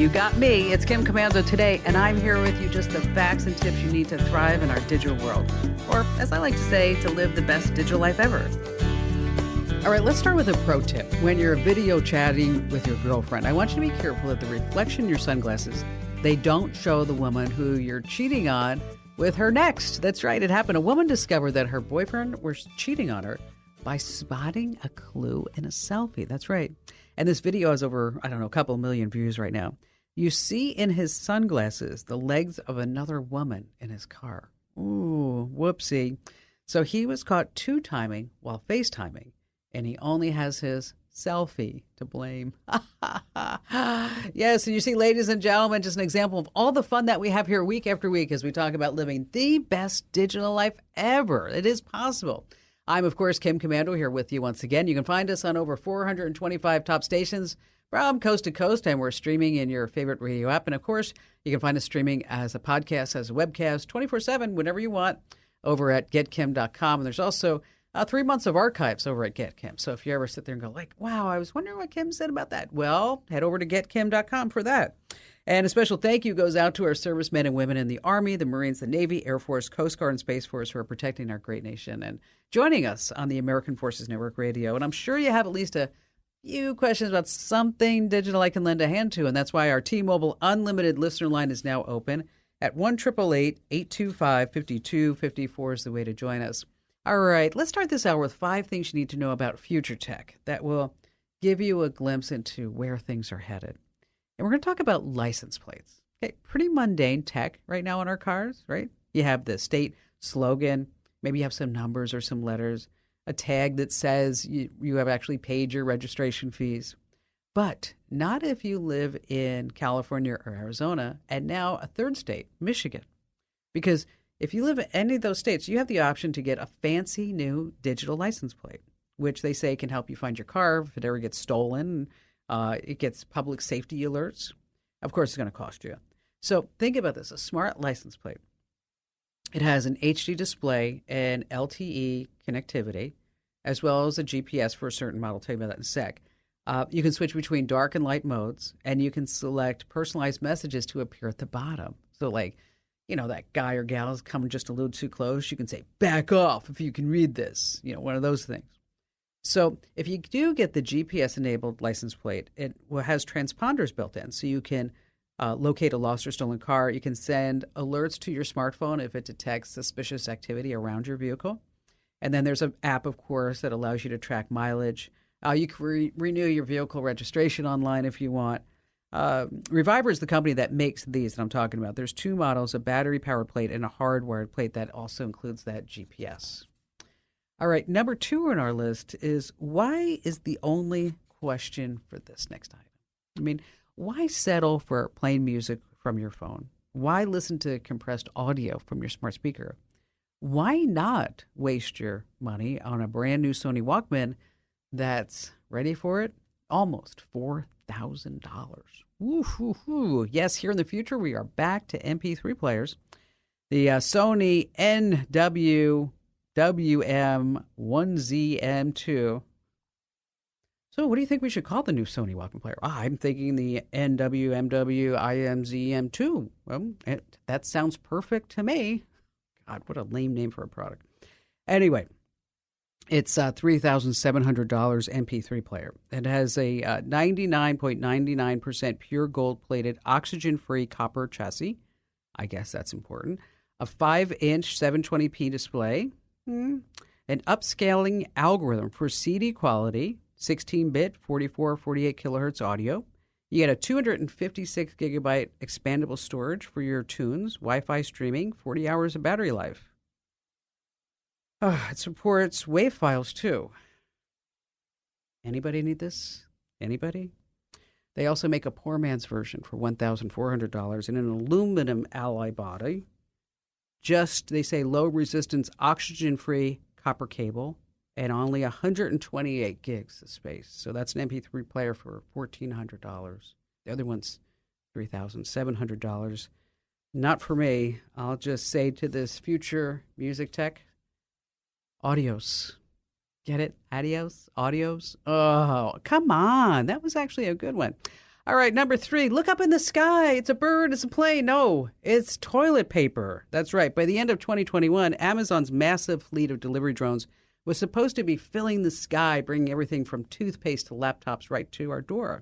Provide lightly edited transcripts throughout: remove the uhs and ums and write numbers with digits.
You got me. It's Kim Komando today, and I'm here with you just the facts and tips you need to thrive in our digital world. Or, as I like to say, to live the best digital life ever. All right, let's start with a pro tip. When you're video chatting with your girlfriend, I want you to be careful that the reflection in your sunglasses, they don't show the woman who you're cheating on with her next. That's right. It happened. A woman discovered that her boyfriend was cheating on her by spotting a clue in a selfie. That's right. And this video has over, a couple million views right now. You see in his sunglasses the legs of another woman in his car. Ooh, whoopsie. So he was caught two-timing while FaceTiming, and he only has his selfie to blame. Yes, and you see, ladies and gentlemen, just an example of all the fun that we have here week after week as we talk about living the best digital life ever. It is possible. I'm, of course, Kim Komando here with you once again. You can find us on over 425 top stations from coast to coast, and we're streaming in your favorite radio app. And, of course, you can find us streaming as a podcast, as a webcast, 24/7, whenever you want, over at getkim.com. And there's also 3 months of archives over at GetKim. So if you ever sit there and go like, wow, I was wondering what Kim said about that. Well, head over to getkim.com for that. And a special thank you goes out to our servicemen and women in the Army, the Marines, the Navy, Air Force, Coast Guard, and Space Force who are protecting our great nation and joining us on the American Forces Network Radio. And I'm sure you have at least a few questions about something digital I can lend a hand to. And that's why our T-Mobile Unlimited listener line is now open at 1-888-825-5254 is the way to join us. All right, let's start this hour with 5 things you need to know about future tech that will give you a glimpse into where things are headed. And we're going to talk about license plates. Okay, pretty mundane tech right now on our cars, right? You have the state slogan, maybe you have some numbers or some letters, a tag that says you have actually paid your registration fees. But not if you live in California or Arizona, and now a third state, Michigan. Because if you live in any of those states, you have the option to get a fancy new digital license plate, which they say can help you find your car if it ever gets stolen. It gets public safety alerts. Of course, it's going to cost you. So think about this, a smart license plate. It has an HD display and LTE connectivity, as well as a GPS for a certain model. I'll tell you about that in a sec. You can switch between dark and light modes, and you can select personalized messages to appear at the bottom. So like, that guy or gal is coming just a little too close, you can say, back off if you can read this, one of those things. So if you do get the GPS-enabled license plate, it has transponders built in, so you can locate a lost or stolen car. You can send alerts to your smartphone if it detects suspicious activity around your vehicle. And then there's an app, of course, that allows you to track mileage. You can renew your vehicle registration online if you want. Reviver is the company that makes these that I'm talking about. There's 2 models, a battery-powered plate and a hardwired plate that also includes that GPS. All right, number 2 on our list is, why is the only question for this next item? I mean, why settle for plain music from your phone? Why listen to compressed audio from your smart speaker? Why not waste your money on a brand new Sony Walkman that's, ready for it, almost $4,000? Woo-hoo-hoo. Yes, here in the future, we are back to MP3 players. The Sony NWM1ZM2. So what do you think we should call the new Sony Walkman player? I'm thinking the NWMW-IMZM2. Well, that sounds perfect to me. God, what a lame name for a product. Anyway, it's a $3,700 MP3 player. It has a 99.99% pure gold-plated, oxygen-free copper chassis. I guess that's important. A 5-inch 720p display. An upscaling algorithm for CD quality, 16-bit, 44, 48 kilohertz audio. You get a 256 gigabyte expandable storage for your tunes, Wi-Fi streaming, 40 hours of battery life. It supports WAV files too. Anybody need this? Anybody? They also make a poor man's version for $1,400 in an aluminum alloy body. They say low resistance, oxygen-free copper cable, and only 128 gigs of space. So that's an MP3 player for $1,400. The other one's $3,700. Not for me. I'll just say to this future music tech, adios. Get it? Adios? Audios? Oh, come on. That was actually a good one. All right, number 3, look up in the sky. It's a bird, it's a plane. No, it's toilet paper. That's right. By the end of 2021, Amazon's massive fleet of delivery drones was supposed to be filling the sky, bringing everything from toothpaste to laptops right to our door.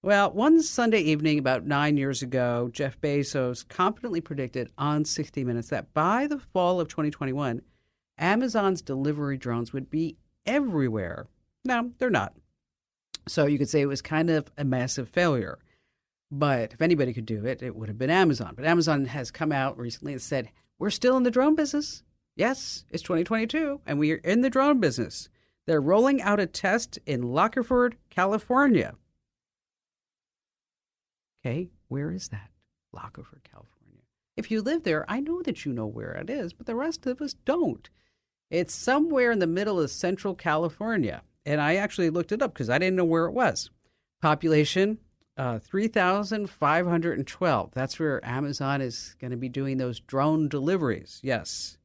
Well, one Sunday evening about 9 years ago, Jeff Bezos confidently predicted on 60 Minutes that by the fall of 2021, Amazon's delivery drones would be everywhere. No, they're not. So you could say it was kind of a massive failure. But if anybody could do it, it would have been Amazon. But Amazon has come out recently and said, we're still in the drone business. Yes, it's 2022, and we are in the drone business. They're rolling out a test in Lockerford, California. Okay, where is that? Lockerford, California. If you live there, I know that you know where it is, but the rest of us don't. It's somewhere in the middle of central California. And I actually looked it up because I didn't know where it was. Population, 3,512. That's where Amazon is going to be doing those drone deliveries. Yes.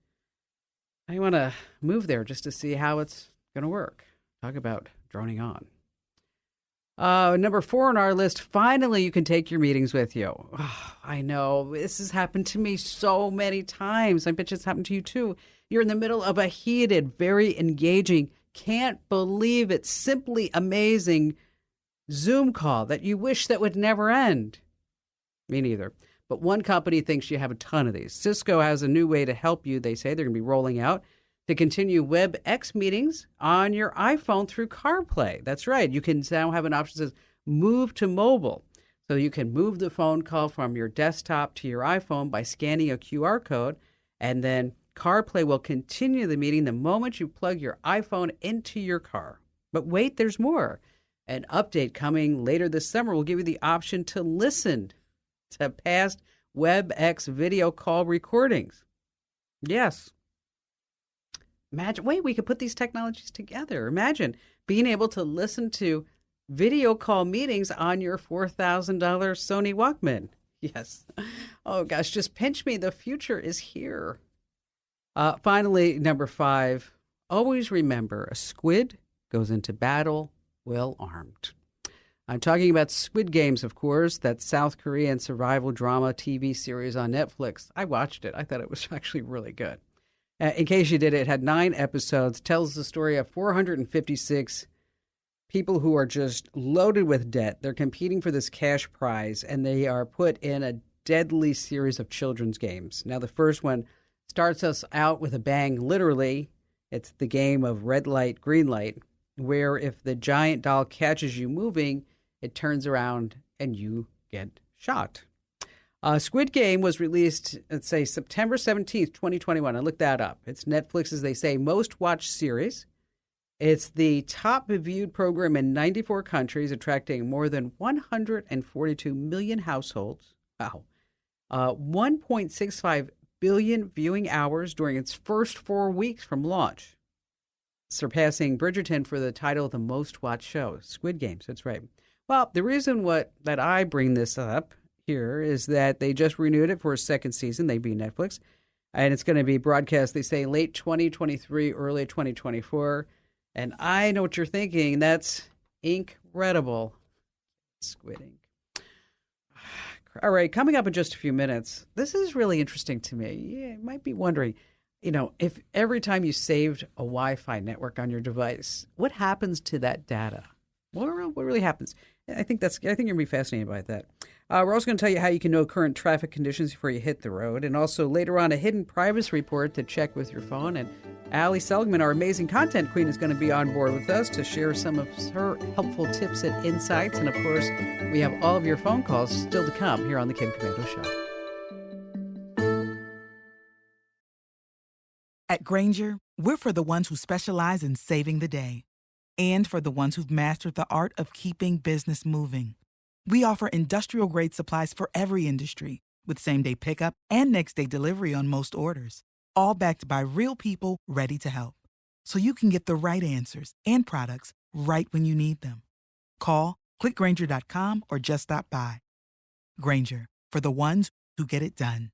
I want to move there just to see how it's going to work. Talk about droning on. Number 4 on our list, finally you can take your meetings with you. Oh, I know, this has happened to me so many times. I bet it's happened to you too. You're in the middle of a heated, very engaging, can't believe it, simply amazing Zoom call that you wish that would never end. Me neither. But one company thinks you have a ton of these. Cisco has a new way to help you. They say they're going to be rolling out to continue WebEx meetings on your iPhone through CarPlay. That's right. You can now have an option that says move to mobile. So you can move the phone call from your desktop to your iPhone by scanning a QR code, and then CarPlay will continue the meeting the moment you plug your iPhone into your car. But wait, there's more. An update coming later this summer will give you the option to listen to past WebEx video call recordings. Yes. Imagine, wait, we could put these technologies together. Imagine being able to listen to video call meetings on your $4,000 Sony Walkman. Yes. Oh, gosh, just pinch me. The future is here. Finally, number 5, always remember a squid goes into battle well armed. I'm talking about Squid Games, of course, that South Korean survival drama TV series on Netflix. I watched it. I thought it was actually really good. In case you did, it had 9 episodes, tells the story of 456 people who are just loaded with debt. They're competing for this cash prize, and they are put in a deadly series of children's games. Now, the first one starts us out with a bang, literally. It's the game of red light, green light, where if the giant doll catches you moving, it turns around and you get shot. Squid Game was released, let's say, September 17th, 2021. I looked that up. It's Netflix's, they say, most watched series. It's the top viewed program in 94 countries, attracting more than 142 million households. Wow. 1.65 billion viewing hours during its first 4 weeks from launch, surpassing Bridgerton for the title of the most watched show, Squid Games. That's right. Well, the reason that I bring this up here is that they just renewed it for a second season. They beat Netflix, and it's going to be broadcast, they say, late 2023, early 2024. And I know what you're thinking. That's incredible. Squid Ink. All right, coming up in just a few minutes. This is really interesting to me. You might be wondering, if every time you saved a Wi-Fi network on your device, what happens to that data? What really happens? I think you're going to be fascinated by that. We're also going to tell you how you can know current traffic conditions before you hit the road, and also later on a hidden privacy report to check with your phone. And Ali Seligman, our amazing content queen, is going to be on board with us to share some of her helpful tips and insights. And of course, we have all of your phone calls still to come here on the Kim Komando Show. At Grainger, we're for the ones who specialize in saving the day, and for the ones who've mastered the art of keeping business moving. We offer industrial-grade supplies for every industry, with same-day pickup and next-day delivery on most orders, all backed by real people ready to help. So you can get the right answers and products right when you need them. Call, clickgrainger.com, or just stop by. Grainger, for the ones who get it done.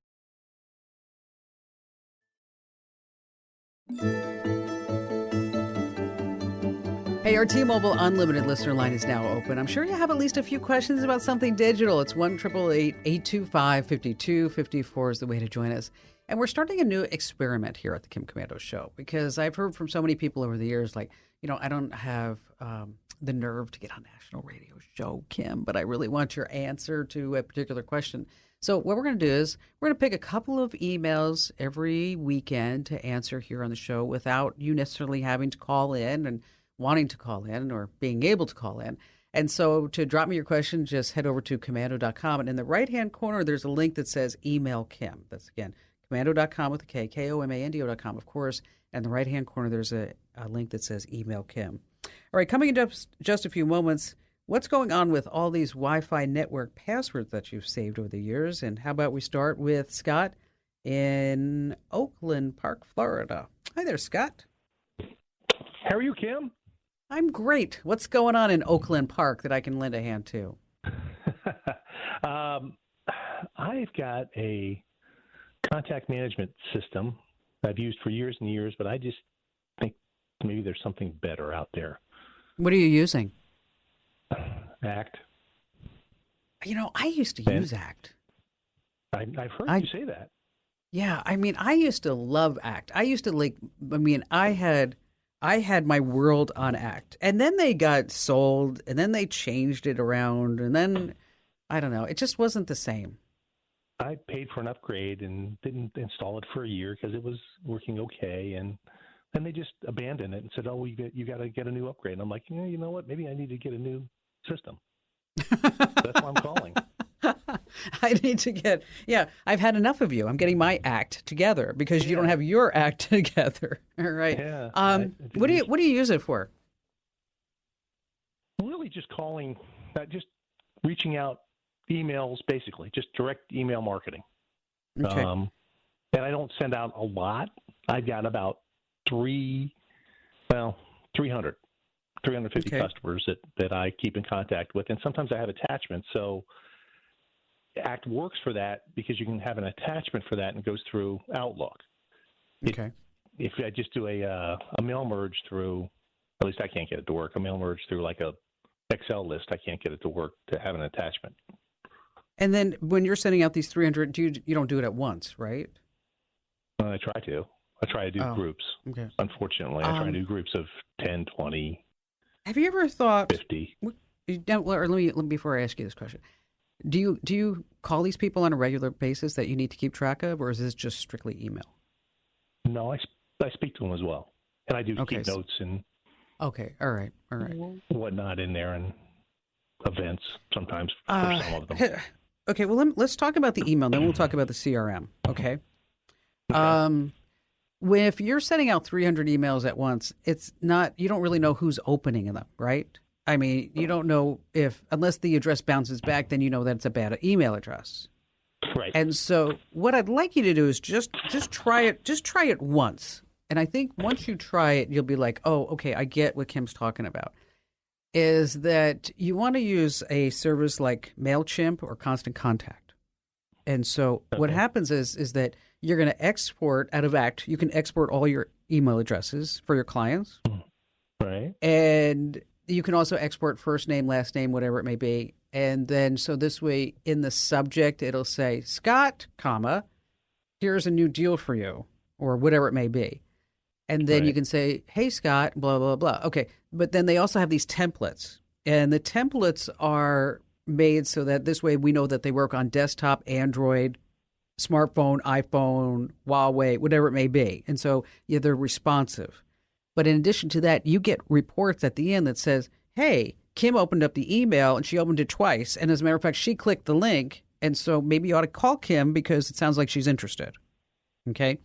Hey, our T-Mobile Unlimited listener line is now open. I'm sure you have at least a few questions about something digital. It's 1-888-825-5254 is the way to join us. And we're starting a new experiment here at the Kim Komando Show because I've heard from so many people over the years, like, I don't have the nerve to get on national radio show, Kim, but I really want your answer to a particular question. So what we're going to do is we're going to pick a couple of emails every weekend to answer here on the show without you necessarily having to call in and wanting to call in or being able to call in. And so to drop me your question, just head over to Komando.com. And in the right-hand corner, there's a link that says Email Kim. That's, again, Komando.com with a K, Komando.com, of course. And in the right-hand corner, there's a link that says Email Kim. All right, coming in just a few moments, what's going on with all these Wi-Fi network passwords that you've saved over the years? And how about we start with Scott in Oakland Park, Florida. Hi there, Scott. How are you, Kim? I'm great. What's going on in Oakland Park that I can lend a hand to? I've got a contact management system I've used for years and years, but I just think maybe there's something better out there. What are you using? ACT. I used to use ACT. I've heard you say that. Yeah, I used to love ACT. I used to I had my world on ACT, and then they got sold, and then they changed it around, and then, I don't know, it just wasn't the same. I paid for an upgrade and didn't install it for a year because it was working okay, and then they just abandoned it and said, "Oh, you got to get a new upgrade." And I'm like, you know what? Maybe I need to get a new system. That's why I'm calling. I need to get, I've had enough of you. I'm getting my act together because you don't have your act together. All right. Yeah. What do you use it for? Really just calling, just reaching out, emails, basically, just direct email marketing. Okay. And I don't send out a lot. I've got about 350 customers that I keep in contact with. And sometimes I have attachments. So ACT works for that because you can have an attachment for that and it goes through Outlook. Okay. If I just do a mail merge through, at least I can't get it to work, a mail merge through like a Excel list, I can't get it to work to have an attachment. And then when you're sending out these 300, you don't do it at once, right? I try to. I try to do groups. Okay. Unfortunately, I try to do groups of 10, 20. Have you ever thought 50? Let me before I ask you this question. Do you call these people on a regular basis that you need to keep track of, or is this just strictly email? No, I speak to them as well, and I do keep notes and all right, whatnot in there, and events sometimes for some of them. Okay, well let's talk about the email, then we'll talk about the CRM. Okay. If you're sending out 300 emails at once, you don't really know who's opening them, right? I mean, you don't know unless the address bounces back, then you know that it's a bad email address. Right. And so what I'd like you to do is just try it. Just try it once. And I think once you try it, you'll be like, oh, okay, I get what Kim's talking about. Is that you want to use a service like MailChimp or Constant Contact. And so what happens is that you're going to export out of ACT. You can export all your email addresses for your clients. Right. And you can also export first name, last name, whatever it may be. And then so this way in the subject, it'll say, Scott, here's a new deal for you, or whatever it may be. And then you can say, hey, Scott, blah, blah, blah. Okay. But then they also have these templates. And the templates are made so that this way we know that they work on desktop, Android, smartphone, iPhone, Huawei, whatever it may be. And so they're responsive. But in addition to that, you get reports at the end that says, hey, Kim opened up the email and she opened it twice. And as a matter of fact, she clicked the link. And so maybe you ought to call Kim because it sounds like she's interested. Okay.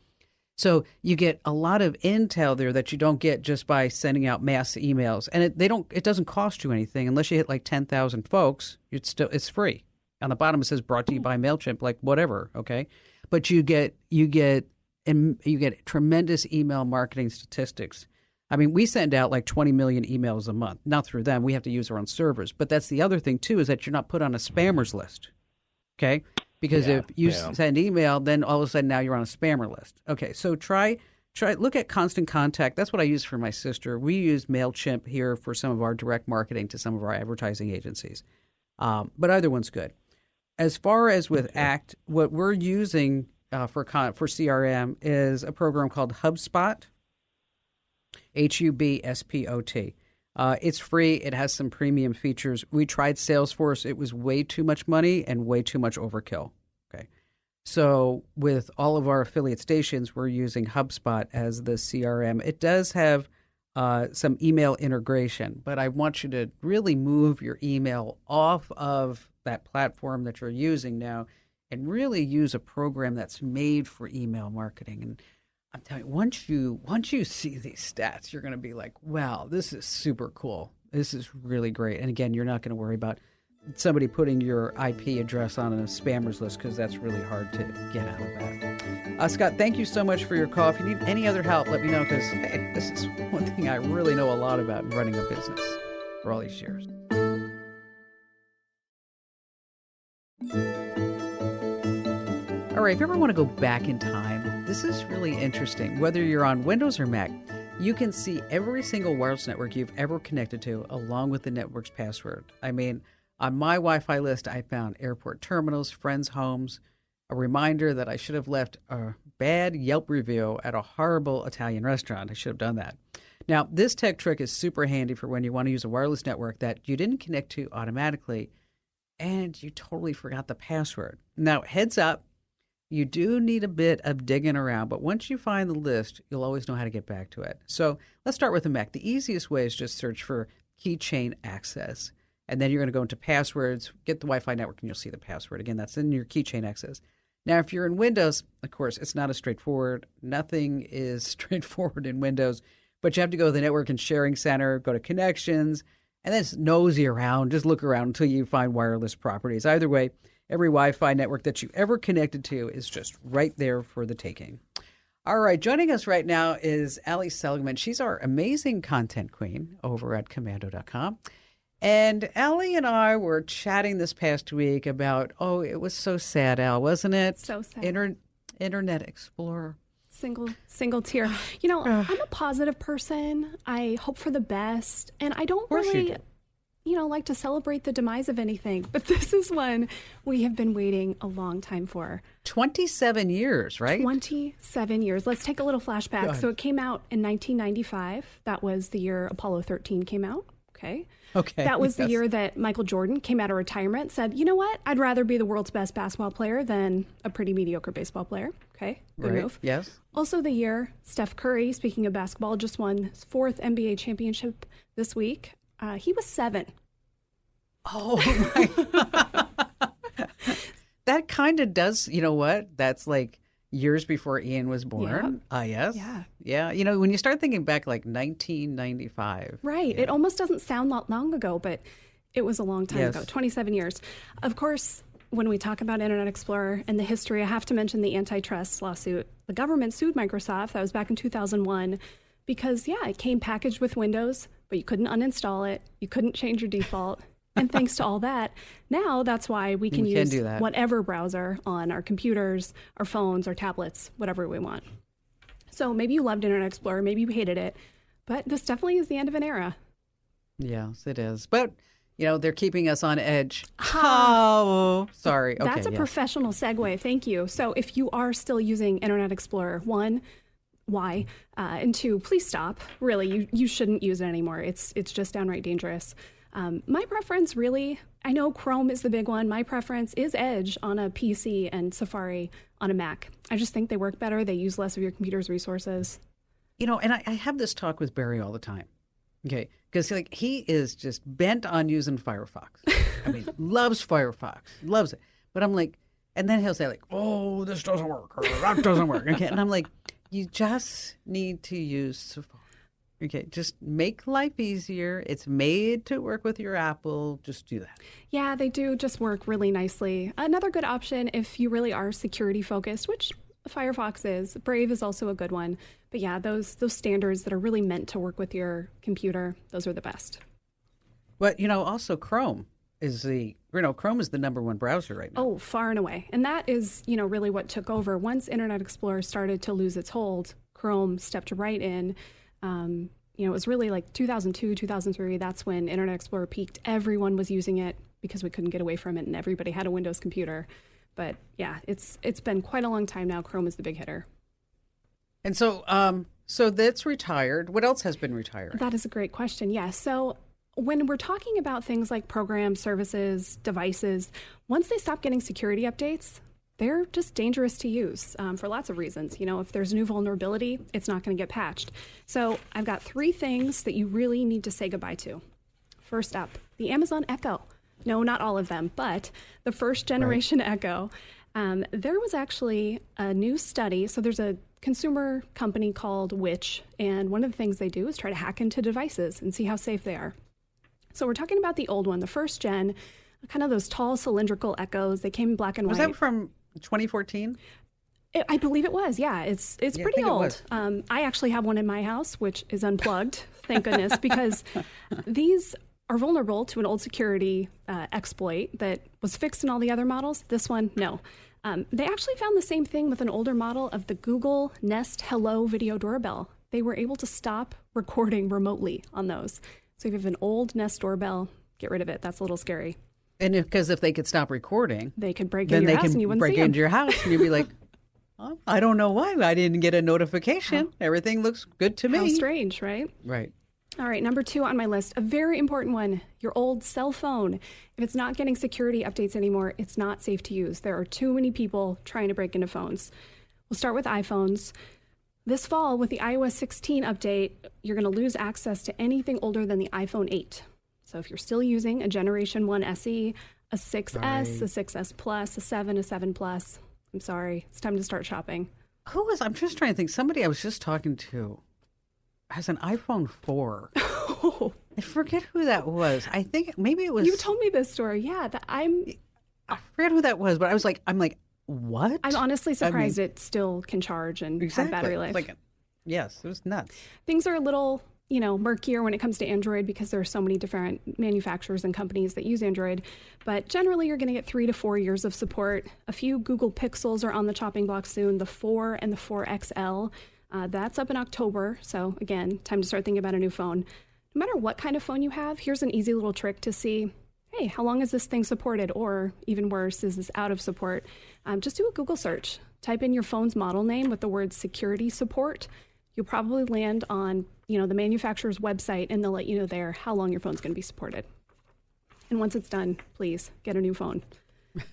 So you get a lot of intel there that you don't get just by sending out mass emails. And it doesn't cost you anything unless you hit like 10,000 folks. It's free. On the bottom it says brought to you by MailChimp, like whatever. Okay. But you get tremendous email marketing statistics. I mean, we send out like 20 million emails a month, not through them. We have to use our own servers. But that's the other thing, too, is that you're not put on a spammers list. Okay? Because if you send email, then all of a sudden now you're on a spammer list. Okay, so try look at Constant Contact. That's what I use for my sister. We use MailChimp here for some of our direct marketing to some of our advertising agencies. But either one's good. As far as with ACT, what we're using for CRM is a program called HubSpot, HUBSPOT. It's free. It has some premium features. We tried Salesforce. It was way too much money and way too much overkill. Okay. So with all of our affiliate stations, we're using HubSpot as the CRM. It does have some email integration, but I want you to really move your email off of that platform that you're using now and really use a program that's made for email marketing. And I'm telling you, once you see these stats, you're going to be like, wow, this is super cool. This is really great. And again, you're not going to worry about somebody putting your IP address on a spammers list because that's really hard to get out of that. Scott, thank you so much for your call. If you need any other help, let me know because, hey, this is one thing I really know a lot about in running a business for all these years. All right, if you ever want to go back in time, this is really interesting. Whether you're on Windows or Mac, you can see every single wireless network you've ever connected to along with the network's password. I mean, on my Wi-Fi list, I found airport terminals, friends' homes, a reminder that I should have left a bad Yelp review at a horrible Italian restaurant. I should have done that. Now, this tech trick is super handy for when you want to use a wireless network that you didn't connect to automatically and you totally forgot the password. Now, heads up, you do need a bit of digging around, but once you find the list, you'll always know how to get back to it. So let's start with the Mac. The easiest way is just search for keychain access. And then you're going to go into passwords, get the Wi-Fi network, and you'll see the password. Again, that's in your keychain access. Now, if you're in Windows, of course, it's not as straightforward. Nothing is straightforward in Windows, but you have to go to the Network and Sharing Center, go to Connections, and then just nosy around. Just look around until you find wireless properties. Either way, every Wi-Fi network that you ever connected to is just right there for the taking. All right, joining us right now is Ali Seligman. She's our amazing content queen over at Komando.com. And Allie and I were chatting this past week about, it was so sad, Al, wasn't it? So sad. Internet Explorer. Single tear. I'm a positive person. I hope for the best. And I don't really, like to celebrate the demise of anything. But this is one we have been waiting a long time for. 27 years, right? 27 years. Let's take a little flashback. God. So it came out in 1995. That was the year Apollo 13 came out. Okay. That was the year that Michael Jordan came out of retirement, said, you know what? I'd rather be the world's best basketball player than a pretty mediocre baseball player. Okay. Good move. Yes. Also the year Steph Curry, speaking of basketball, just won his 4th NBA championship this week. He was 7. Oh, my. That kind of does, you know what? That's like years before Ian was born. Yes. Yeah. When you start thinking back like 1995. Right. Yeah. It almost doesn't sound long ago, but it was a long time ago, 27 years. Of course, when we talk about Internet Explorer and the history, I have to mention the antitrust lawsuit. The government sued Microsoft. That was back in 2001 because, it came packaged with Windows, but you couldn't uninstall it. You couldn't change your default. And thanks to all that, now that's why we can use whatever browser on our computers, our phones, our tablets, whatever we want. So maybe you loved Internet Explorer, maybe you hated it, but this definitely is the end of an era. Yes, it is. But, they're keeping us on edge. Oh, sorry. Okay, that's a professional segue. Thank you. So if you are still using Internet Explorer, 1, why? And 2, please stop. Really, you shouldn't use it anymore. It's just downright dangerous. My preference really, I know Chrome is the big one. My preference is Edge on a PC and Safari on a Mac. I just think they work better. They use less of your computer's resources. And I have this talk with Barry all the time. Okay. Because he is just bent on using Firefox. I mean, loves Firefox, loves it. But I'm like, and then he'll say this doesn't work or that doesn't work. Okay. And I'm like, you just need to use Safari. Okay, just make life easier. It's made to work with your Apple. Just do that. Yeah, they do just work really nicely. Another good option if you really are security focused, which Firefox is. Brave is also a good one. But yeah, those standards that are really meant to work with your computer, those are the best. But, also Chrome is the number one browser right now. Oh, far and away. And that is, really what took over. Once Internet Explorer started to lose its hold, Chrome stepped right in. It was really like 2002, 2003. That's when Internet Explorer peaked. Everyone was using it because we couldn't get away from it, and everybody had a Windows computer. But yeah, it's been quite a long time now. Chrome is the big hitter. And so that's retired. What else has been retired? That is a great question. Yeah. So when we're talking about things like programs, services, devices, once they stop getting security updates, they're just dangerous to use for lots of reasons. If there's a new vulnerability, it's not going to get patched. So I've got 3 things that you really need to say goodbye to. First up, the Amazon Echo. No, not all of them, but the first generation Echo. There was actually a new study. So there's a consumer company called Which, and one of the things they do is try to hack into devices and see how safe they are. So we're talking about the old one, the first gen, kind of those tall cylindrical Echoes. They came in black and white. Was that from 2014? I believe it was. Yeah, it's pretty old. I actually have one in my house, which is unplugged, thank goodness, because these are vulnerable to an old security exploit that was fixed in all the other models. This one, no. They actually found the same thing with an older model of the Google Nest Hello video doorbell. They were able to stop recording remotely on those. So if you have an old Nest doorbell, get rid of it. That's a little scary. And because if they could stop recording, they could break into your house and you wouldn't see them. Break into your house and you'd be like, oh, I don't know why I didn't get a notification. Everything looks good to me. How strange, right? Right. All right, number 2 on my list, a very important one, your old cell phone. If it's not getting security updates anymore, it's not safe to use. There are too many people trying to break into phones. We'll start with iPhones. This fall, with the iOS 16 update, you're going to lose access to anything older than the iPhone 8. So if you're still using a Generation 1 SE, a 6S, a 6S Plus, a 7, a 7 Plus, I'm sorry, it's time to start shopping. I'm just trying to think. Somebody I was just talking to has an iPhone 4. I forget who that was. I think maybe it was. You told me this story. Yeah, I forget who that was, but I'm like, what? I'm honestly surprised it still can charge and have battery life. Yes, it was nuts. Things are a little, murkier when it comes to Android because there are so many different manufacturers and companies that use Android. But generally, you're going to get 3 to 4 years of support. A few Google Pixels are on the chopping block soon. The 4 and the 4 XL. That's up in October. So again, time to start thinking about a new phone. No matter what kind of phone you have, here's an easy little trick to see, hey, how long is this thing supported? Or even worse, is this out of support? Just do a Google search. Type in your phone's model name with the word security support. You'll probably land on, the manufacturer's website, and they'll let you know there how long your phone's going to be supported. And once it's done, please get a new phone.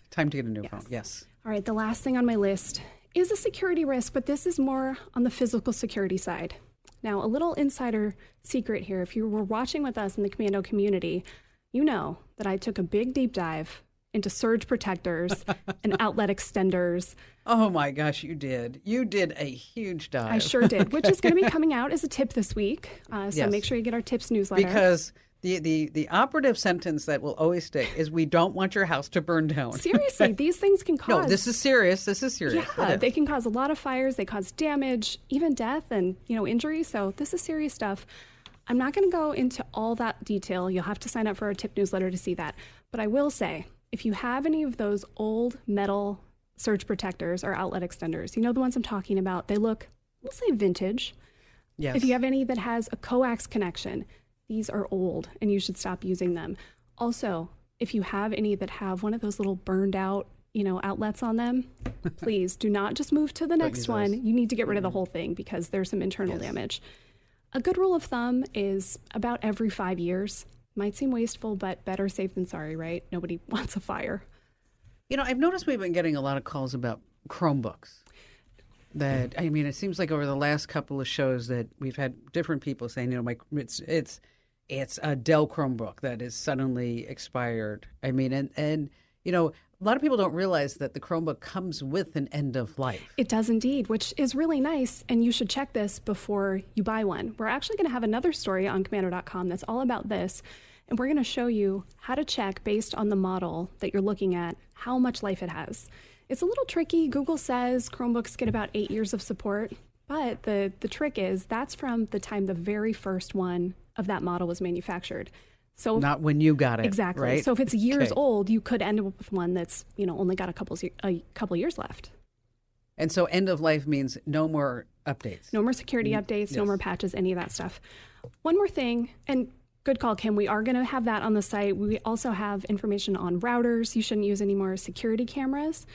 Time to get a new phone, yes. All right, the last thing on my list is a security risk, but this is more on the physical security side. Now, a little insider secret here. If you were watching with us in the Komando community, you know that I took a big deep dive into surge protectors and outlet extenders. Oh my gosh, you did. You did a huge dive. I sure did, which is going to be coming out as a tip this week. So make sure you get our tips newsletter. Because the operative sentence that will always stick is we don't want your house to burn down. Seriously, these things can cause... No, this is serious. Yeah, they can cause a lot of fires. They cause damage, even death and, injury. So this is serious stuff. I'm not going to go into all that detail. You'll have to sign up for our tip newsletter to see that. But I will say, if you have any of those old metal surge protectors or outlet extenders, the ones I'm talking about, they look, we'll say vintage. Yes. If you have any that has a coax connection, these are old and you should stop using them. Also, if you have any that have one of those little burned out, outlets on them, please do not just move to the next one. You need to get rid of the whole thing because there's some internal damage. A good rule of thumb is about every 5 years. Might seem wasteful, but better safe than sorry, right? Nobody wants a fire. I've noticed we've been getting a lot of calls about Chromebooks. It seems like over the last couple of shows that we've had different people saying, it's a Dell Chromebook that is suddenly expired. A lot of people don't realize that the Chromebook comes with an end of life. It does indeed, which is really nice, and you should check this before you buy one. We're actually going to have another story on Komando.com that's all about this, and we're going to show you how to check based on the model that you're looking at how much life it has. It's a little tricky. Google says Chromebooks get about 8 years of support, but the trick is that's from the time the very first one of that model was manufactured. So not when you got it. Exactly. Right? So if it's years old, you could end up with one that's, only got a couple years left. And so end of life means no more updates. No more security updates, no more patches, any of that stuff. One more thing, and good call, Kim. We are going to have that on the site. We also have information on routers. You shouldn't use any more security cameras,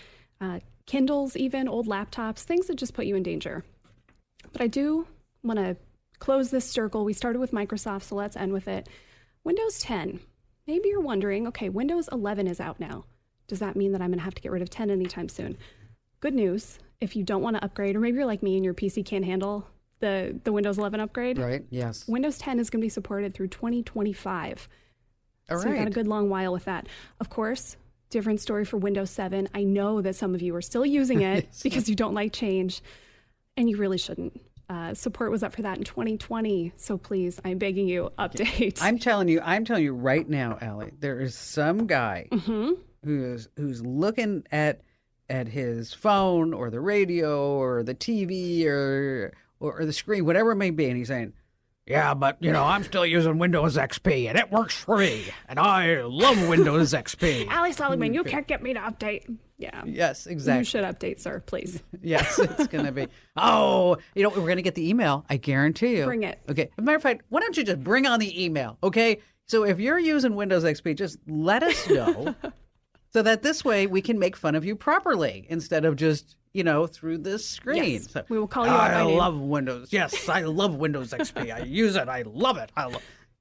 Kindles, even old laptops, things that just put you in danger. But I do want to close this circle. We started with Microsoft, so let's end with it. Windows 10. Maybe you're wondering, okay, Windows 11 is out now. Does that mean that I'm going to have to get rid of 10 anytime soon? Good news. If you don't want to upgrade, or maybe you're like me and your PC can't handle the Windows 11 upgrade. Right, yes. Windows 10 is going to be supported through 2025. All so right. we've got a good long while with that. Of course, different story for Windows 7. I know that some of you are still using it because you don't like change, and you really shouldn't. Support was up for that in 2020. So please, I'm begging you, update. I'm telling you right now, Allie, there is some guy who's looking at his phone or the radio or the TV or the screen, whatever it may be, and he's saying, yeah, but, I'm still using Windows XP, and it works for me, and I love Windows XP. Allie Seligman, you can't get me to update. Yeah. Yes, exactly. You should update, sir, please. Yes, it's going to be, we're going to get the email, I guarantee you. Bring it. Okay. As a matter of fact, why don't you just bring on the email, okay? So if you're using Windows XP, just let us know so that this way we can make fun of you properly instead of just, through this screen. Yes, so, we will call you out by name. I love Windows. Yes, I love Windows XP. I use it. I love it.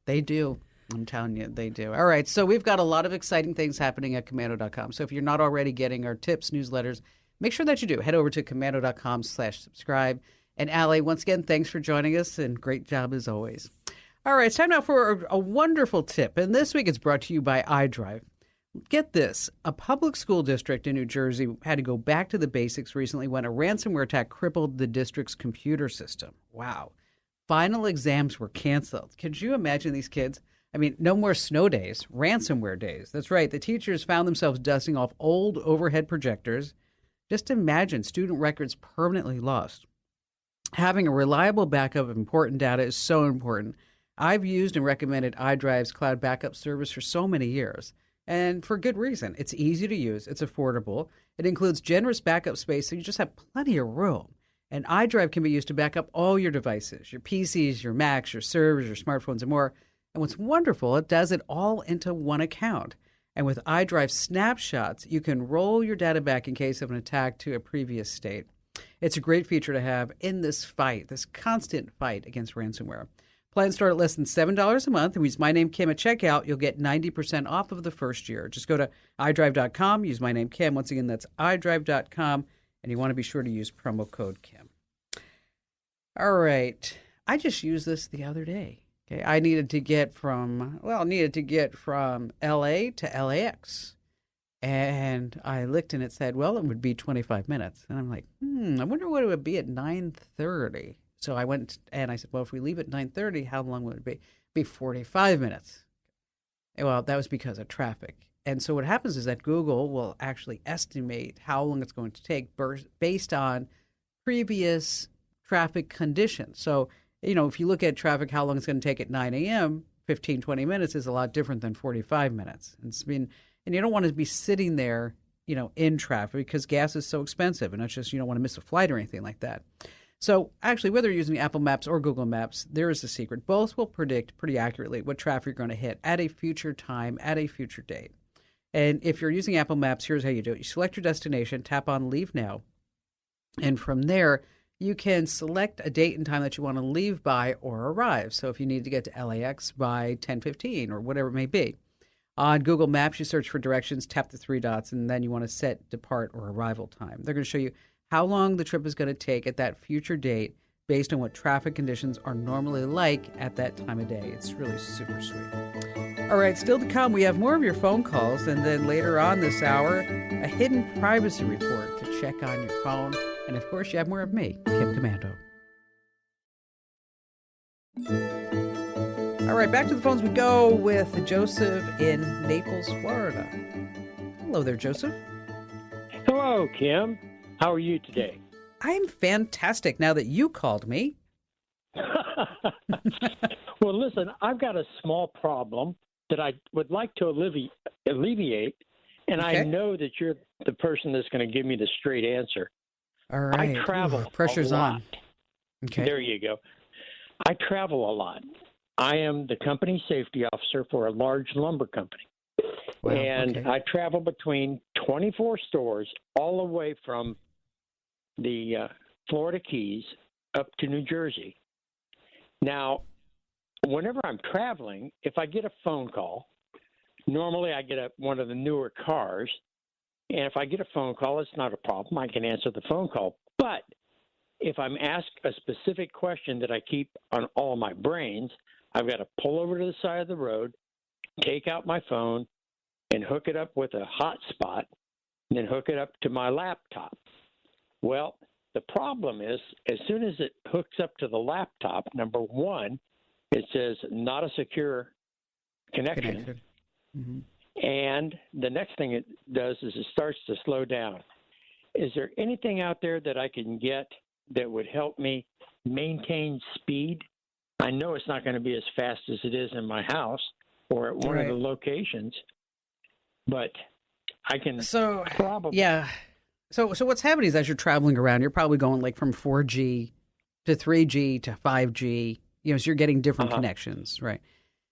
They do. I'm telling you, they do. All right, so we've got a lot of exciting things happening at Komando.com. So if you're not already getting our tips, newsletters, make sure that you do. Head over to Komando.com/subscribe. And Allie, once again, thanks for joining us, and great job as always. All right, it's time now for a wonderful tip. And this week it's brought to you by iDrive. Get this, a public school district in New Jersey had to go back to the basics recently when a ransomware attack crippled the district's computer system. Wow. Final exams were canceled. Could you imagine these kids? I mean, no more snow days, ransomware days. That's right. The teachers found themselves dusting off old overhead projectors. Just imagine student records permanently lost. Having a reliable backup of important data is so important. I've used and recommended iDrive's cloud backup service for so many years. And for good reason. It's easy to use. It's affordable. It includes generous backup space, so you just have plenty of room. And iDrive can be used to back up all your devices, your PCs, your Macs, your servers, your smartphones, and more. And what's wonderful, it does it all into one account. And with iDrive snapshots, you can roll your data back in case of an attack to a previous state. It's a great feature to have in this fight, this constant fight against ransomware. Plans start at less than $7 a month, and use my name Kim at checkout. You'll get 90% off of the first year. Just go to iDrive.com, use my name Kim. Once again, that's iDrive.com, and you want to be sure to use promo code Kim. All right. I just used this the other day. Okay, I needed to get from LA to LAX. And I looked and it said, well, it would be 25 minutes. And I'm like, I wonder what it would be at 9:30. So I went and I said, well, if we leave at 9:30, how long would it be? Be 45 minutes. Well, that was because of traffic. And so what happens is that Google will actually estimate how long it's going to take based on previous traffic conditions. So, if you look at traffic, how long it's going to take at 9 a.m., 15, 20 minutes is a lot different than 45 minutes. And you don't want to be sitting there, in traffic because gas is so expensive. And it's just, you don't want to miss a flight or anything like that. So actually, whether you're using Apple Maps or Google Maps, there is a secret. Both will predict pretty accurately what traffic you're going to hit at a future time, at a future date. And if you're using Apple Maps, here's how you do it. You select your destination, tap on Leave Now. And from there, you can select a date and time that you want to leave by or arrive. So if you need to get to LAX by 10:15 or whatever it may be. On Google Maps, you search for directions, tap the three dots, and then you want to set depart or arrival time. They're going to show you how long the trip is going to take at that future date based on what traffic conditions are normally like at that time of day. It's really super sweet. All right, still to come, we have more of your phone calls, and then later on this hour, a hidden privacy report to check on your phone. And of course, you have more of me, Kim Komando. All right, back to the phones we go with Joseph in Naples, Florida. Hello there, Joseph. Hello, Kim. How are you today? I'm fantastic now that you called me. Well, listen, I've got a small problem that I would like to alleviate, and Okay. I know that you're the person that's going to give me the straight answer. All right. I travel Pressure's a lot. on. Okay. There you go. I travel a lot. I am the company safety officer for a large lumber company. Wow, and okay. I travel between 24 stores all the way from the Florida Keys up to New Jersey. Now, whenever I'm traveling, if I get a phone call, normally I get one of the newer cars, and if I get a phone call, it's not a problem. I can answer the phone call. But if I'm asked a specific question that I keep on all my brains, I've got to pull over to the side of the road, take out my phone, and hook it up with a hotspot, and then hook it up to my laptop. Well, the problem is, as soon as it hooks up to the laptop, number one, it says not a secure connection. Mm-hmm. And the next thing it does is it starts to slow down. Is there anything out there that I can get that would help me maintain speed? I know it's not going to be as fast as it is in my house or at one of the locations, but I can probably. Yeah. So what's happening is as you're traveling around, you're probably going like from 4G to 3G to 5G, so you're getting different connections, right?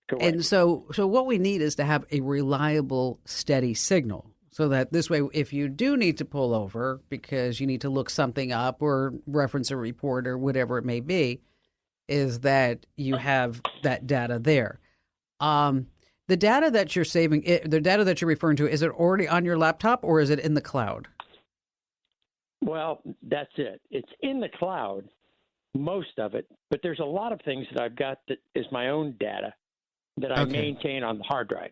Correct. And so what we need is to have a reliable, steady signal so that this way, if you do need to pull over because you need to look something up or reference a report or whatever it may be, is that you have that data there. The data that you're saving, the data that you're referring to, is it already on your laptop or is it in the cloud? Well, that's it. It's in the cloud, most of it, but there's a lot of things that I've got that is my own data that I maintain on the hard drive.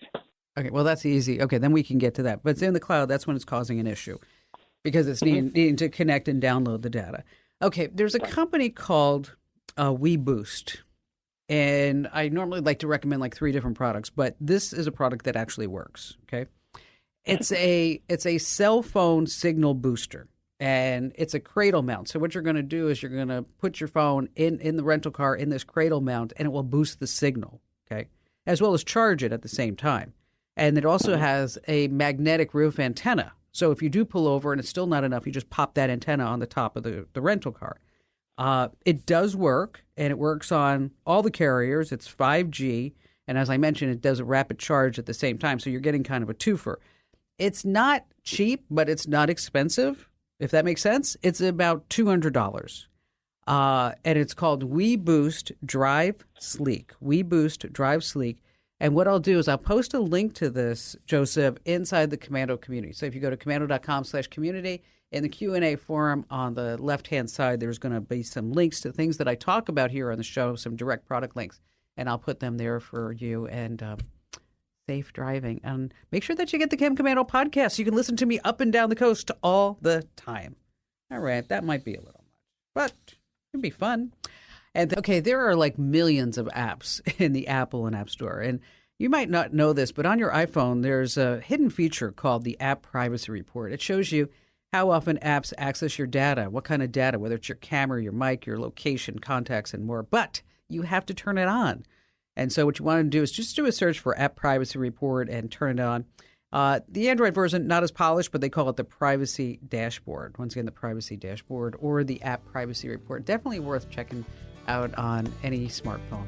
Okay, well, that's easy. Okay, then we can get to that. But it's in the cloud. That's when it's causing an issue because it's needing to connect and download the data. Okay, there's a company called WeBoost, and I normally like to recommend like 3 different products, but this is a product that actually works, okay? It's a cell phone signal booster, and it's a cradle mount. So what you're going to do is you're going to put your phone in the rental car in this cradle mount, and it will boost the signal, okay, as well as charge it at the same time. And it also has a magnetic roof antenna. So if you do pull over and it's still not enough, you just pop that antenna on the top of the rental car. It does work, and it works on all the carriers. It's 5G, and as I mentioned, it does a rapid charge at the same time, so you're getting kind of a twofer. It's not cheap, but it's not expensive, if that makes sense. It's about $200, and it's called WeBoost Drive Sleek. WeBoost Drive Sleek. And what I'll do is I'll post a link to this, Joseph, inside the Komando community. So if you go to komando.com/community, in the Q&A forum on the left-hand side, there's going to be some links to things that I talk about here on the show, some direct product links, and I'll put them there for you. And safe driving. And make sure that you get the Chem Komando podcast so you can listen to me up and down the coast all the time. All right, that might be a little much, but it'd be fun. And okay, there are like millions of apps in the Apple and App Store. And you might not know this, but on your iPhone, there's a hidden feature called the App Privacy Report. It shows you how often apps access your data, what kind of data, whether it's your camera, your mic, your location, contacts, and more. But you have to turn it on. And so what you want to do is just do a search for App Privacy Report and turn it on. The Android version, not as polished, but they call it the Privacy Dashboard. Once again, the Privacy Dashboard or the App Privacy Report. Definitely worth checking out on any smartphone.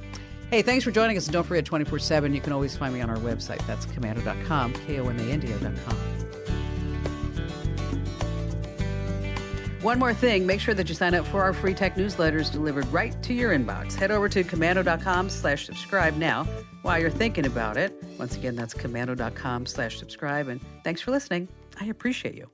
Hey, thanks for joining us. And don't forget, 24/7, you can always find me on our website. That's komando.com, KOMANDO.com. One more thing, make sure that you sign up for our free tech newsletters delivered right to your inbox. Head over to komando.com/subscribe now while you're thinking about it. Once again, that's komando.com/subscribe. And thanks for listening. I appreciate you.